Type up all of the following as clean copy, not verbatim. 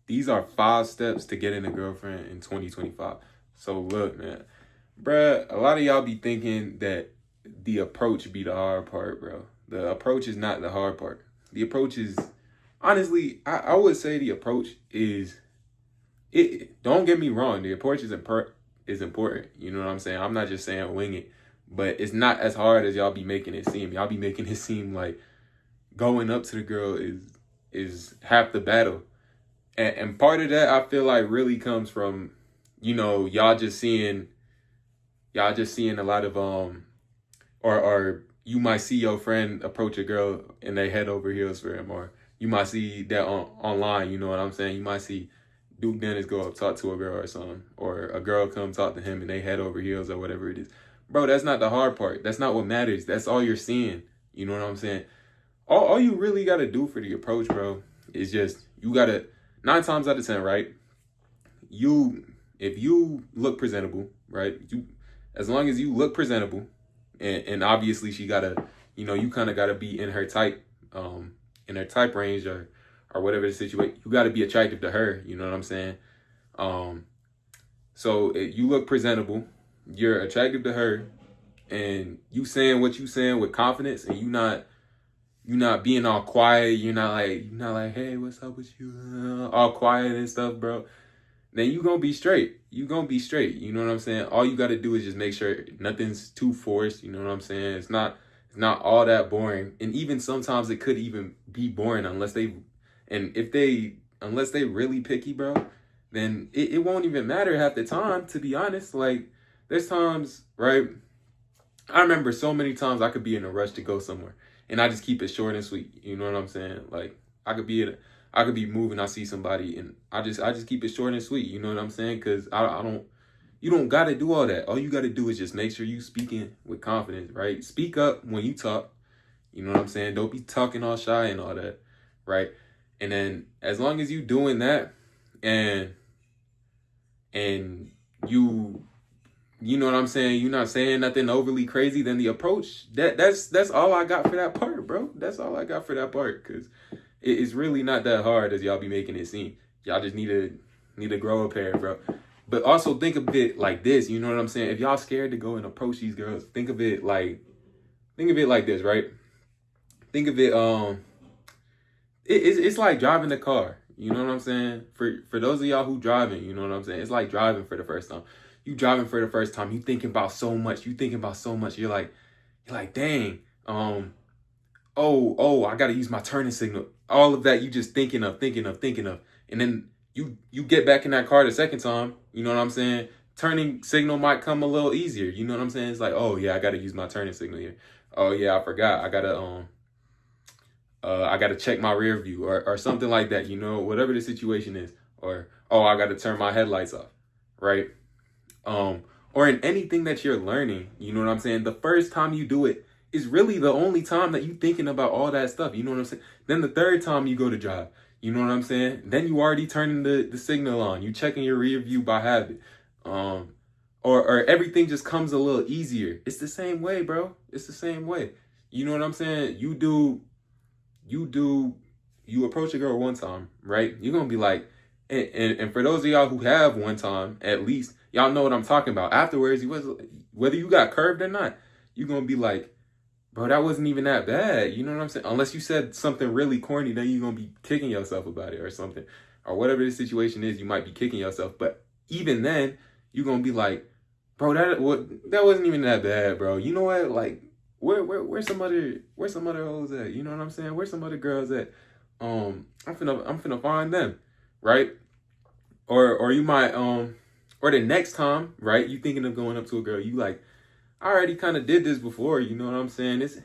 These are 5 steps to getting a girlfriend in 2025. So look, man, bruh, a lot of y'all be thinking that the approach be the hard part, bro. The approach is not the hard part. The approach is, honestly, I would say the approach is, it. Don't get me wrong, the approach is important. You know what I'm saying? I'm not just saying wing it, but it's not as hard as y'all be making it seem. Y'all be making it seem like going up to the girl is half the battle. And part of that I feel like really comes from, y'all just seeing a lot of or you might see your friend approach a girl and they head over heels for him, or you might see that online. You know what I'm saying? You might see Duke Dennis go up talk to a girl or something, or a girl come talk to him and they head over heels or whatever it is. Bro, that's not the hard part. That's not what matters. That's all you're seeing. You know what I'm saying? All you really gotta do for the approach, bro, is just you gotta 9 times out of 10, right? You If you look presentable, right? You As long as you look presentable, and obviously she gotta, you kind of gotta be in her type range, or whatever the situation. You gotta be attractive to her. You know what I'm saying? Um, so if you look presentable, you're attractive to her, and you saying what you saying with confidence, and you not being all quiet. You're not like, hey, what's up with you? All quiet and stuff, bro. Then you gonna be straight. You gonna be straight. You know what I'm saying? All you gotta do is just make sure nothing's too forced. You know what I'm saying? It's not all that boring. And even sometimes it could even be boring unless they really picky, bro. Then it won't even matter half the time. To be honest, like there's times, right? I remember so many times I could be in a rush to go somewhere, and I just keep it short and sweet. You know what I'm saying? Like I could be moving, I see somebody, and I just keep it short and sweet. You know what I'm saying? Because I don't. You don't got to do all that. All you got to do is just make sure you speaking with confidence, right? Speak up when you talk. You know what I'm saying? Don't be talking all shy and all that, right? And then as long as you doing that, and and you you know what I'm saying? You're not saying nothing overly crazy. Then the approach, that's all I got for that part, bro. That's all I got for that part, because it's really not that hard as y'all be making it seem. Y'all just need to grow a pair, bro. But also think of it like this. You know what I'm saying? If y'all scared to go and approach these girls, think of it like this, right? Think of it it's like driving the car. You know what I'm saying? For those of y'all who driving, you know what I'm saying? It's like driving for the first time. You driving for the first time. You thinking about so much. You thinking about so much. You're like, dang. I gotta use my turning signal. All of that you just thinking of, and then you get back in that car the second time. You know what I'm saying? Turning signal might come a little easier. You know what I'm saying? It's like, oh yeah, I gotta use my turning signal here. Oh yeah, I forgot. I gotta check my rear view, or something like that. Whatever the situation is, or oh, I gotta turn my headlights off, right? um or in anything that you're learning. You know what I'm saying? The first time you do it is really the only time that you thinking about all that stuff. You know what I'm saying? Then the third time you go to drive, you know what I'm saying? Then you already turning the signal on. You checking your rear view by habit. Um or everything just comes a little easier. It's the same way, bro. It's the same way. You know what I'm saying? You you approach a girl one time, right? You're gonna be like, and for those of y'all who have one time, at least y'all know what I'm talking about. Afterwards, whether you got curved or not, you're gonna be like, bro, that wasn't even that bad. You know what I'm saying? Unless you said something really corny, then you're gonna be kicking yourself about it or something. Or whatever the situation is, you might be kicking yourself. But even then, you're gonna be like, bro, that wasn't even that bad, bro. You know what? Like, where's some other hoes at? You know what I'm saying? Where's some other girls at? I'm finna find them, right? Or you might or the next time, right? You thinking of going up to a girl, you like, I already kind of did this before. You know what I'm saying? It's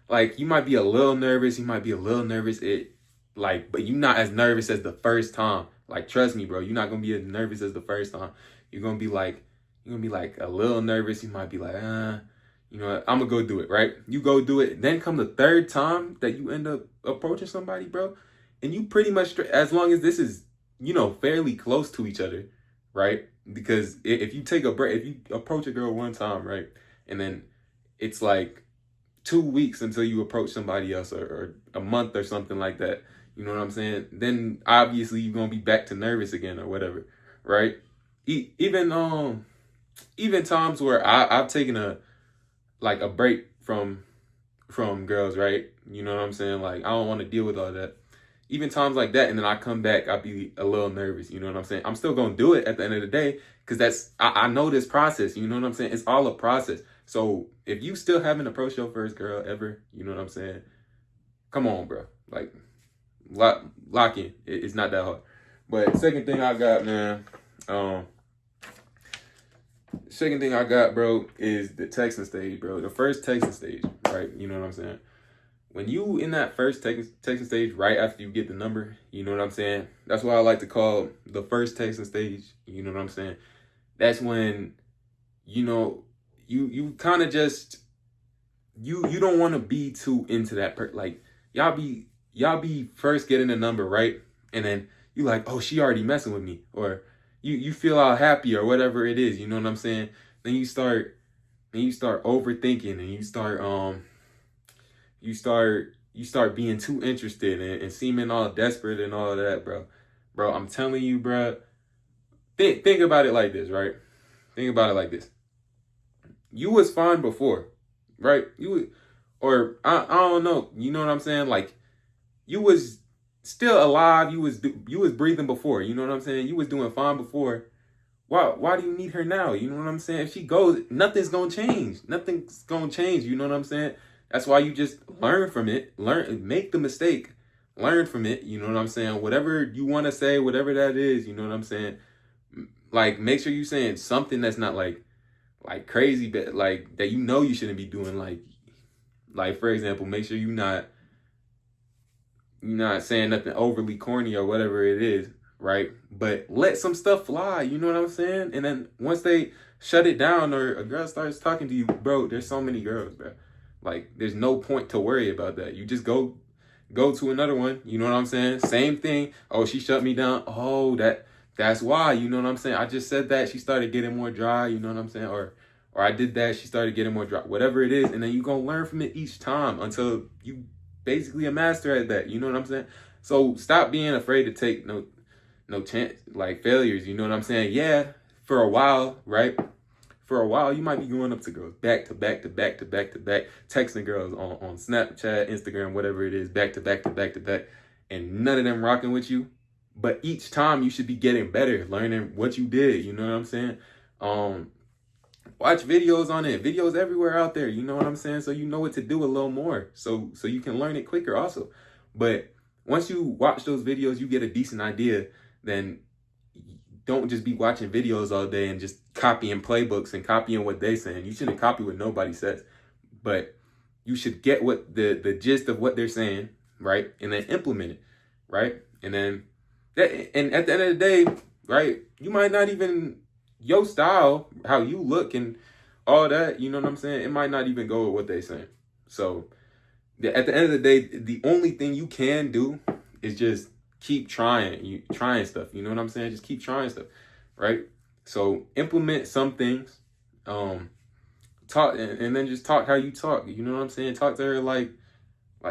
like you might be a little nervous. You might be a little nervous. But you're not as nervous as the first time. Like, trust me, bro. You're not gonna be as nervous as the first time. You're gonna be like, a little nervous. You might be like, you know what? I'm gonna go do it, right? You go do it. Then come the third time that you end up approaching somebody, bro, and you pretty much as long as this is, fairly close to each other, right? Because if you take a break, if you approach a girl one time, right, and then it's like 2 weeks until you approach somebody else, or a month or something like that. you know what I'm saying? Then obviously you're gonna be back to nervous again or whatever, right? Even times where I've taken a break from girls, right? You know what I'm saying? Like I don't want to deal with all that. Even times like that, and then I come back, I'll be a little nervous. You know what I'm saying? I'm still gonna do it at the end of the day because I know this process. You know what I'm saying? It's all a process. So if you still haven't approached your first girl ever, you know what I'm saying? Come on, bro. Like lock in. It's not that hard. But second thing I got, man. Second thing I got, bro, is the texting stage, bro. The first texting stage, right? You know what I'm saying? When you in that first texting stage, right after you get the number, you know what I'm saying? That's what I like to call the first texting stage. You know what I'm saying? That's when, you know, you kind of just you don't want to be too into that like y'all be first getting the number, right? And then you like, oh, she already messing with me, or you feel all happy or whatever it is, you know what I'm saying? Then you start overthinking, and you start being too interested and seeming all desperate and all of that, bro. Bro, I'm telling you, bro. Think about it like this, right? Think about it like this. You was fine before, right? Or I don't know. You know what I'm saying? Like you was still alive. You was breathing before. You know what I'm saying? You was doing fine before. Why do you need her now? You know what I'm saying? If she goes, nothing's gonna change. Nothing's gonna change. You know what I'm saying? That's why you just learn from it. Make the mistake, learn from it. You know what I'm saying? Whatever you want to say, whatever that is, you know what I'm saying? Like, make sure you're saying something that's not like crazy, but like that you shouldn't be doing. Like for example, make sure you're not saying nothing overly corny or whatever it is, right? But let some stuff fly, you know what I'm saying? And then once they shut it down or a girl starts talking to you, bro, there's so many girls, bro. Like, there's no point to worry about that. You just go to another one, you know what I'm saying? Same thing. Oh, she shut me down. Oh, that's why, you know what I'm saying? I just said that, she started getting more dry, you know what I'm saying? Or I did that, she started getting more dry. Whatever it is, and then you're going to learn from it each time until you basically a master at that, you know what I'm saying? So stop being afraid to take no chance, like failures, you know what I'm saying? Yeah, for a while, right? For a while, you might be going up to girls back to back to back to back to back, texting girls on Snapchat, Instagram, whatever it is, back to back to back to back, and none of them rocking with you. But each time you should be getting better, learning what you did, you know what I'm saying? Watch videos on it, videos everywhere out there, you know what I'm saying? So you know what to do a little more, so you can learn it quicker also. But once you watch those videos, you get a decent idea, then don't just be watching videos all day and just copying playbooks and copying what they're saying. You shouldn't copy what nobody says, but you should get what the gist of what they're saying, right? And then implement it, right? And then and at the end of the day, right, you might not even, your style, how you look and all that, you know what I'm saying? It might not even go with what they're saying. So at the end of the day, the only thing you can do is just keep trying stuff. You know what I'm saying? Just keep trying stuff, right? So implement some things, talk, and then just talk how you talk. You know what I'm saying? Talk to her like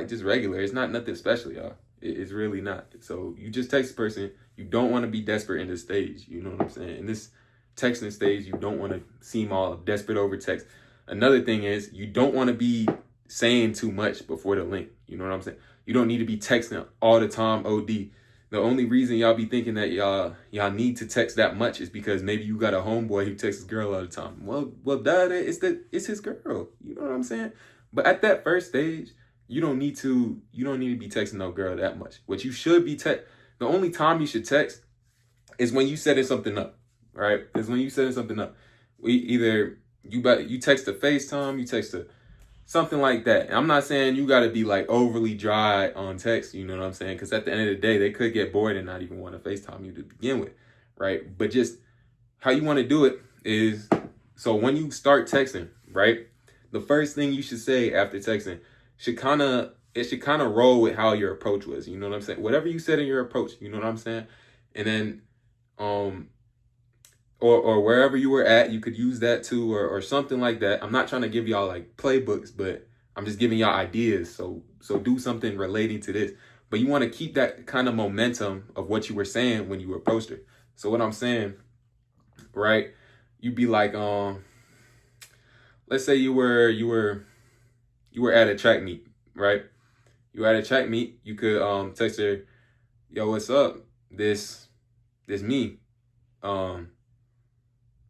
just regular. It's not nothing special, y'all. It's really not. So you just text a person. You don't want to be desperate in this stage. You know what I'm saying? In this texting stage, you don't want to seem all desperate over text. Another thing is you don't want to be saying too much before the link. You know what I'm saying? You don't need to be texting all the time, OD. The only reason y'all be thinking that y'all need to text that much is because maybe you got a homeboy who texts his girl all the time. Well, duh, it's his girl. You know what I'm saying? But at that first stage, you don't need to be texting no girl that much. What you should be the only time you should text is when you setting something up, right? Is when you setting something up. Either you text a FaceTime, you text a something like that. And I'm not saying you got to be like overly dry on text, you know what I'm saying? Because at the end of the day, they could get bored and not even want to FaceTime you to begin with, right? But just how you want to do it is, so when you start texting, right, the first thing you should say after texting should kind of roll with how your approach was, you know what I'm saying? Whatever you said in your approach, you know what I'm saying? And then or wherever you were at, you could use that too, or something like that. I'm not trying to give y'all like playbooks, but I'm just giving y'all ideas. So do something relating to this. but you want to keep that kind of momentum of what you were saying when you approached her. So what I'm saying, right? You'd be like, let's say you were at a track meet, right? You were at a track meet. You could text her, yo, what's up? This me.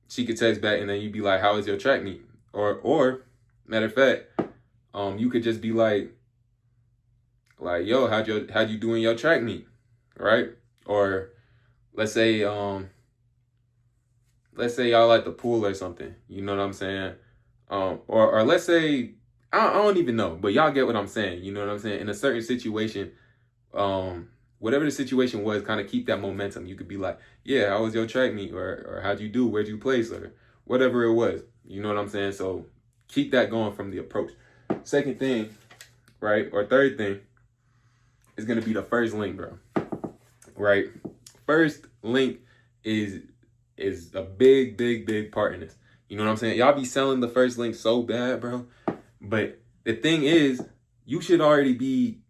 She could text back, and then you'd be like, how was your track meet? Or matter of fact, you could just be like, yo, how'd you do in your track meet, right? Or let's say y'all at the pool or something. You know what I'm saying? Or let's say I don't even know, but y'all get what I'm saying. You know what I'm saying? In a certain situation, whatever the situation was, kind of keep that momentum. You could be like, yeah, how was your track meet? Or how'd you do? Where'd you place? Or whatever it was. You know what I'm saying? So keep that going from the approach. Second thing, right? Or third thing is going to be the first link, bro. Right? First link is a big part in this. You know what I'm saying? Y'all be selling the first link so bad, bro. But the thing is, you should already be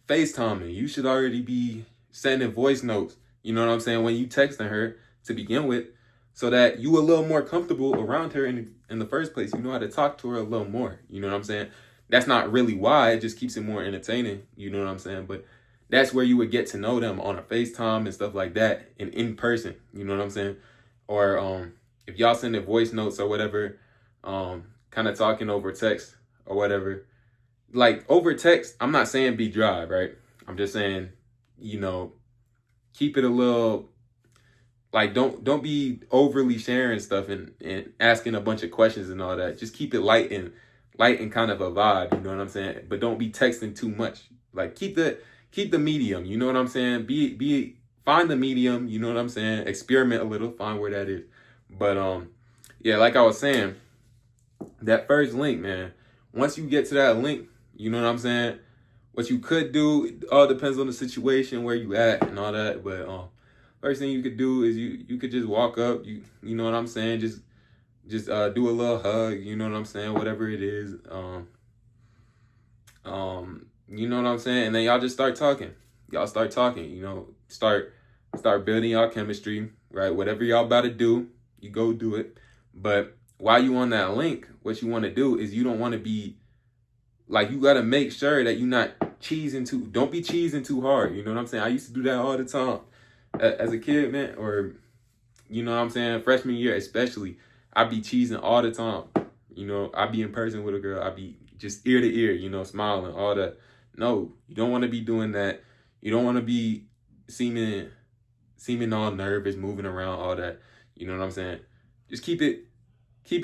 FaceTiming. You should already be sending voice notes. You know what I'm saying? When you texting her to begin with, so that you a little more comfortable around her in the first place. You know how to talk to her a little more. You know what I'm saying? That's not really why. It just keeps it more entertaining. You know what I'm saying? But that's where you would get to know them on a FaceTime and stuff like that and in person. You know what I'm saying? Or if y'all sending voice notes or whatever, kind of talking over text or whatever. Like over text, I'm not saying be dry, right? I'm just saying, you know, keep it a little, like don't be overly sharing stuff and asking a bunch of questions and all that. Just keep it light and kind of a vibe, you know what I'm saying? But don't be texting too much. Like keep the medium, you know what I'm saying? Find the medium, you know what I'm saying? Experiment a little, find where that is. But yeah, like I was saying, that first link, man, once you get to that link, you know what I'm saying? What you could do, it all depends on the situation, where you at and all that. But first thing you could do is you could just walk up, you know what I'm saying? Just do a little hug, you know what I'm saying? Whatever it is. You know what I'm saying? And then y'all just start talking. Y'all start talking, you know, start building y'all chemistry, right? Whatever y'all about to do, you go do it. But while you on that link, what you want to do is you don't want to be like, you got to make sure that you're not don't be cheesing too hard. You know what I'm saying? I used to do that all the time as a kid, man, or, you know what I'm saying? Freshman year, especially, I'd be cheesing all the time. You know, I'd be in person with a girl. I'd be just ear to ear, you know, smiling, all that. No, you don't want to be doing that. You don't want to be seeming all nervous, moving around, all that. You know what I'm saying? Just keep it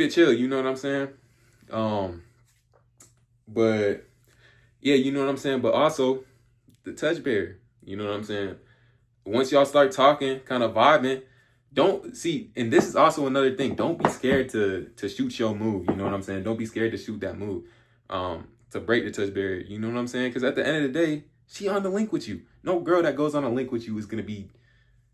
chill. You know what I'm saying? But yeah, you know what I'm saying? But also the touch barrier, you know what I'm saying? Once y'all start talking, kind of vibing, don't see, and this is also another thing, don't be scared to shoot your move. You know what I'm saying? Don't be scared to shoot that move. To break the touch barrier. You know what I'm saying? Because at the end of the day, she on the link with you. No girl that goes on a link with you is gonna be,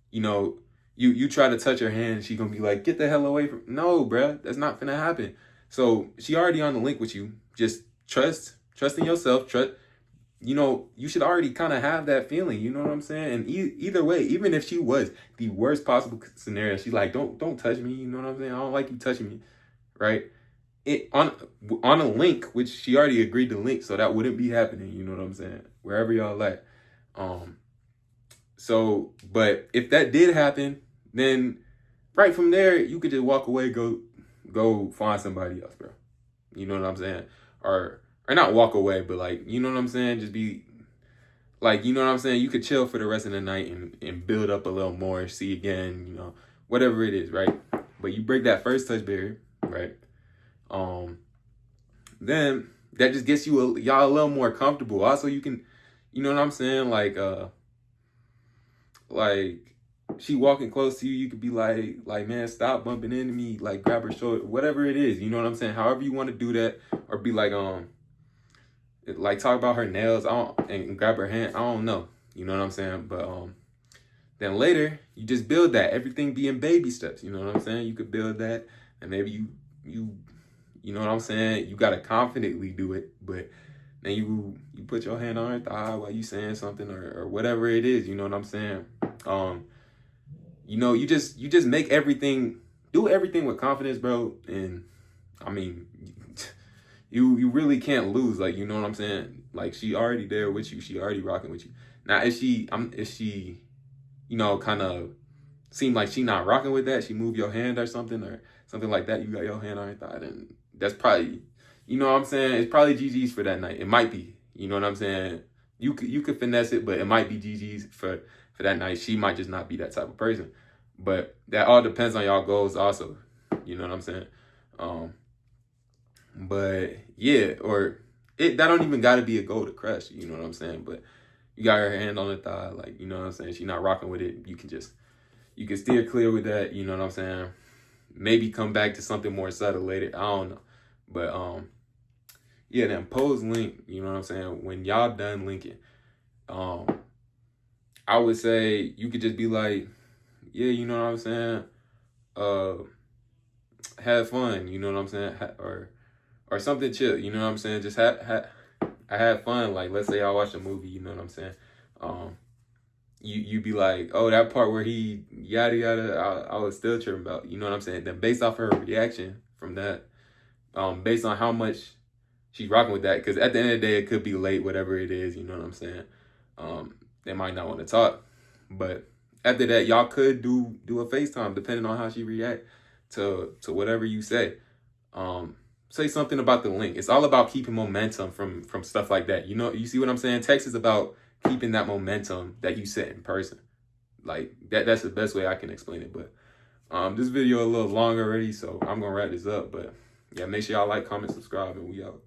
you know, you try to touch her hand, she gonna be like, get the hell away from. No, bruh, that's not gonna happen. So she already on the link with you. Just trust in yourself. Trust. You know, you should already kind of have that feeling. You know what I'm saying? And either way, even if she was the worst possible scenario, she like, don't touch me. You know what I'm saying? I don't like you touching me, right? It on a link, which she already agreed to link, so that wouldn't be happening. You know what I'm saying? Wherever y'all at. So, but if that did happen, then right from there, you could just walk away, go find somebody else, bro. You know what I'm saying? Or not walk away, but like, you know what I'm saying? Just be like, you know what I'm saying? You could chill for the rest of the night and build up a little more, see again, you know, whatever it is, right? But you break that first touch barrier, right? Then that just gets y'all a little more comfortable. Also, you can, you know what I'm saying? Like she walking close to you, you could be like, man, stop bumping into me, like grab her shoulder, whatever it is, you know what I'm saying? However you want to do that, or be like talk about her nails, and grab her hand. I don't know, you know what I'm saying? But then later you just build that. Everything be in baby steps, you know what I'm saying? You could build that, and maybe you know what I'm saying? You gotta confidently do it, but then you put your hand on her thigh while you saying something or whatever it is, you know what I'm saying? You know, you just make everything, do everything with confidence, bro. And I mean, you really can't lose, like, you know what I'm saying? Like, she already there with you, she already rocking with you. Now, if she, you know, kind of seem like she not rocking with that, she move your hand or something like that, you got your hand on her thigh, then that's probably, you know what I'm saying? It's probably GG's for that night. It might be, you know what I'm saying? You could finesse it, but it might be GG's for that night. She might just not be that type of person. But that all depends on y'all goals also. You know what I'm saying? But yeah, or that don't even gotta be a goal to crush, you know what I'm saying? But you got her hand on the thigh, like, you know what I'm saying? She not rocking with it. You can steer clear with that, you know what I'm saying? Maybe come back to something more subtle later. I don't know. But yeah, then pose link, you know what I'm saying? When y'all done linking, I would say you could just be like, yeah, you know what I'm saying? Have fun, you know what I'm saying? Or something chill, you know what I'm saying? Just I had fun. Like, let's say I watched a movie, you know what I'm saying? You be like, oh, that part where he yada yada, I was still tripping about, you know what I'm saying? Then based off her reaction from that, based on how much she's rocking with that, because at the end of the day, it could be late, whatever it is, you know what I'm saying? They might not want to talk, but after that, y'all could do a FaceTime depending on how she react to whatever you say. Say something about the link. It's all about keeping momentum from stuff like that. You know, you see what I'm saying? Text is about keeping that momentum that you set in person. Like that's the best way I can explain it. But this video a little long already, so I'm gonna wrap this up. But yeah, make sure y'all like, comment, subscribe, and we out.